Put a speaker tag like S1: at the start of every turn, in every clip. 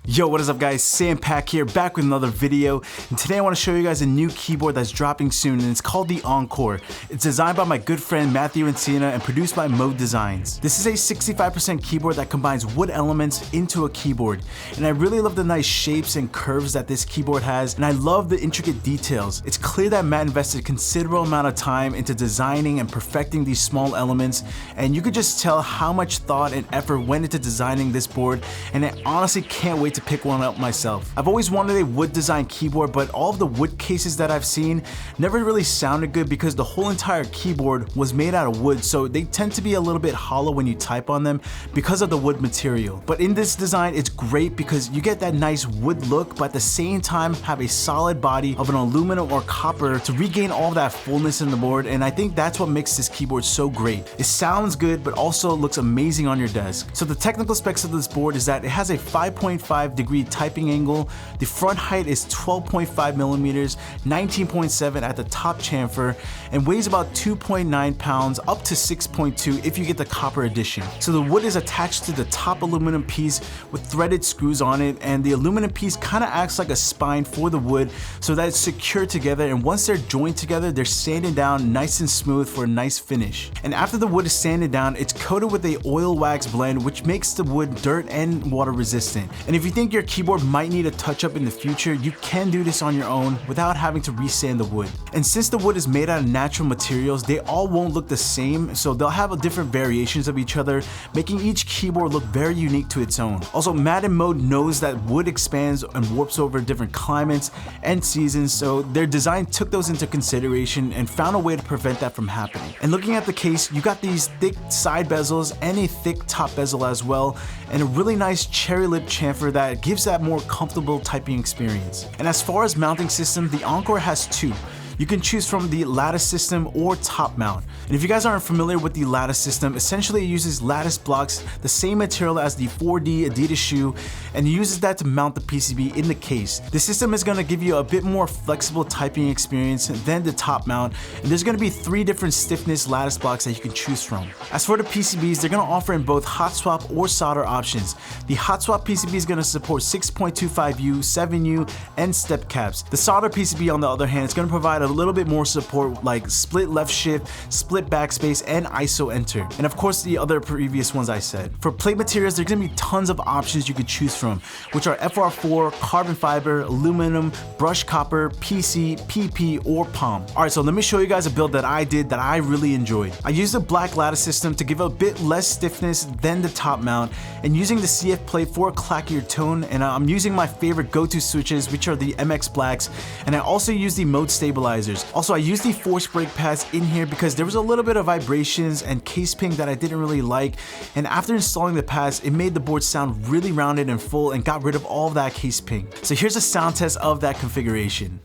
S1: Yo, what is up guys, Sam Pack here, back with another video, and today I want to show you guys a new keyboard that's dropping soon, and it's called the Encore. It's designed by my good friend Matthew Encina and produced by Mode Designs. This is a 65% keyboard that combines wood elements into a keyboard, and I really love the nice shapes and curves that this keyboard has, and I love the intricate details. It's clear that Matt invested a considerable amount of time into designing and perfecting these small elements, and you could just tell how much thought and effort went into designing this board, and I honestly can't wait to pick one up myself. I've always wanted a wood design keyboard, but all of the wood cases that I've seen never really sounded good because the whole entire keyboard was made out of wood, so they tend to be a little bit hollow when you type on them because of the wood material. But in this design, it's great because you get that nice wood look, but at the same time have a solid body of an aluminum or copper to regain all of that fullness in the board, and I think that's what makes this keyboard so great. It sounds good, but also looks amazing on your desk. So the technical specs of this board is that it has a 5.5 degree typing angle, the front height is 12.5 millimeters, 19.7 at the top chamfer, and weighs about 2.9 pounds up to 6.2 if you get the copper edition. So the wood is attached to the top aluminum piece with threaded screws on it, and the aluminum piece kind of acts like a spine for the wood so that it's secure together, and once they're joined together, they're sanded down nice and smooth for a nice finish. And after the wood is sanded down, it's coated with a oil wax blend which makes the wood dirt and water resistant. And if you think your keyboard might need a touch up in the future, you can do this on your own without having to resand the wood. And since the wood is made out of natural materials, they all won't look the same, so they'll have different variations of each other, making each keyboard look very unique to its own. Also, Matt and Mode knows that wood expands and warps over different climates and seasons, so their design took those into consideration and found a way to prevent that from happening. And looking at the case, you got these thick side bezels and a thick top bezel as well, and a really nice cherry lip chamfer that gives that more comfortable typing experience. And as far as mounting system, the Encore has two. You can choose from the lattice system or top mount. And if you guys aren't familiar with the lattice system, essentially it uses lattice blocks, the same material as the 4D Adidas shoe, and uses that to mount the PCB in the case. The system is going to give you a bit more flexible typing experience than the top mount, and there's going to be 3 different stiffness lattice blocks that you can choose from. As for the PCBs, they're going to offer in both hot swap or solder options. The hot swap PCB is going to support 6.25U, 7U, and step caps. The solder PCB, on the other hand, is going to provide a little bit more support like split left shift, split backspace, and ISO enter. And of course the other previous ones I said. For plate materials, there's gonna be tons of options you could choose from, which are FR4, carbon fiber, aluminum, brushed copper, PC, PP, or palm. Alright, so let me show you guys a build that I did that I really enjoyed. I used a black lattice system to give a bit less stiffness than the top mount, and using the CF plate for a clackier tone, and I'm using my favorite go-to switches, which are the MX Blacks, and I also use the mode stabilizers. Also, I used the force brake pads in here because there was a little bit of vibrations and case ping that I didn't really like, and after installing the pads, it made the board sound really rounded and full and got rid of all of that case ping. So here's a sound test of that configuration.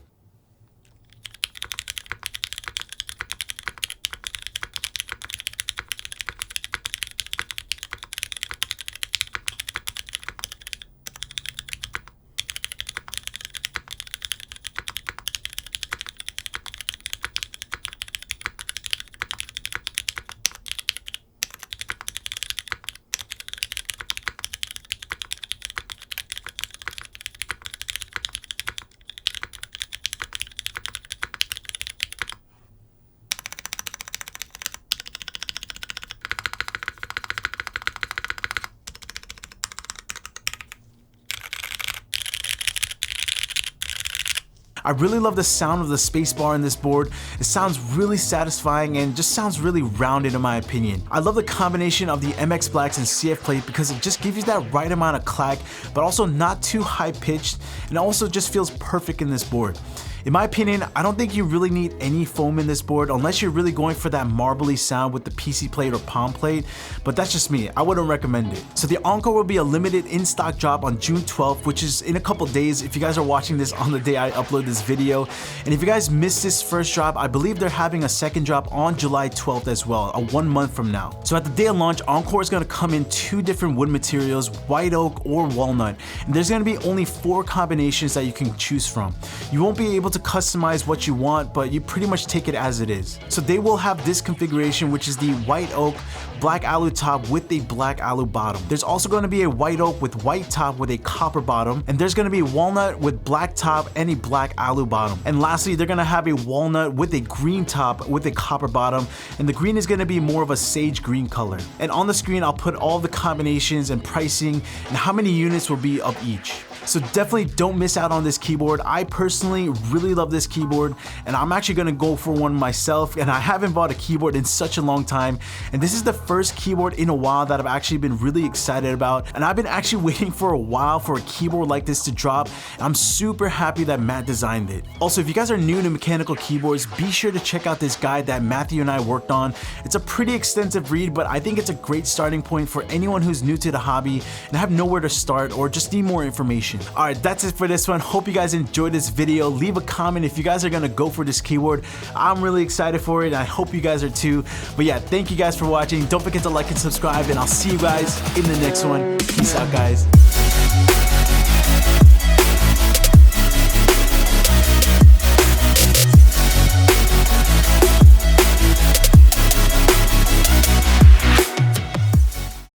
S1: I really love the sound of the spacebar in this board. It sounds really satisfying and just sounds really rounded in my opinion. I love the combination of the MX Blacks and CF plate because it just gives you that right amount of clack, but also not too high pitched, and also just feels perfect in this board. In my opinion, I don't think you really need any foam in this board unless you're really going for that marbly sound with the PC plate or palm plate, but that's just me. I wouldn't recommend it. So the Encore will be a limited in-stock drop on June 12th, which is in a couple days if you guys are watching this on the day I upload this video. And if you guys missed this first drop, I believe they're having a second drop on July 12th as well, 1 month from now. So at the day of launch, Encore is going to come in 2 different wood materials, white oak or walnut, and there's going to be only 4 combinations that you can choose from. You won't be able able to customize what you want, but you pretty much take it as it is. So they will have this configuration, which is the white oak, black alu top with a black alu bottom. There's also going to be a white oak with white top with a copper bottom, and there's going to be walnut with black top and a black alu bottom. And lastly, they're going to have a walnut with a green top with a copper bottom, and the green is going to be more of a sage green color. And on the screen, I'll put all the combinations and pricing and how many units will be of each. So definitely don't miss out on this keyboard. I personally really love this keyboard, and I'm actually gonna go for one myself, and I haven't bought a keyboard in such a long time, and this is the first keyboard in a while that I've actually been really excited about, and I've been actually waiting for a while for a keyboard like this to drop, and I'm super happy that Matt designed it. Also, if you guys are new to mechanical keyboards, be sure to check out this guide that Matthew and I worked on. It's a pretty extensive read, but I think it's a great starting point for anyone who's new to the hobby and have nowhere to start or just need more information. Alright, that's it for this one. Hope you guys enjoyed this video. Leave a comment if you guys are gonna go for this keyboard. I'm really excited for it, and I hope you guys are too. But yeah, thank you guys for watching. Don't forget to like and subscribe, and I'll see you guys in the next one. Peace out, guys.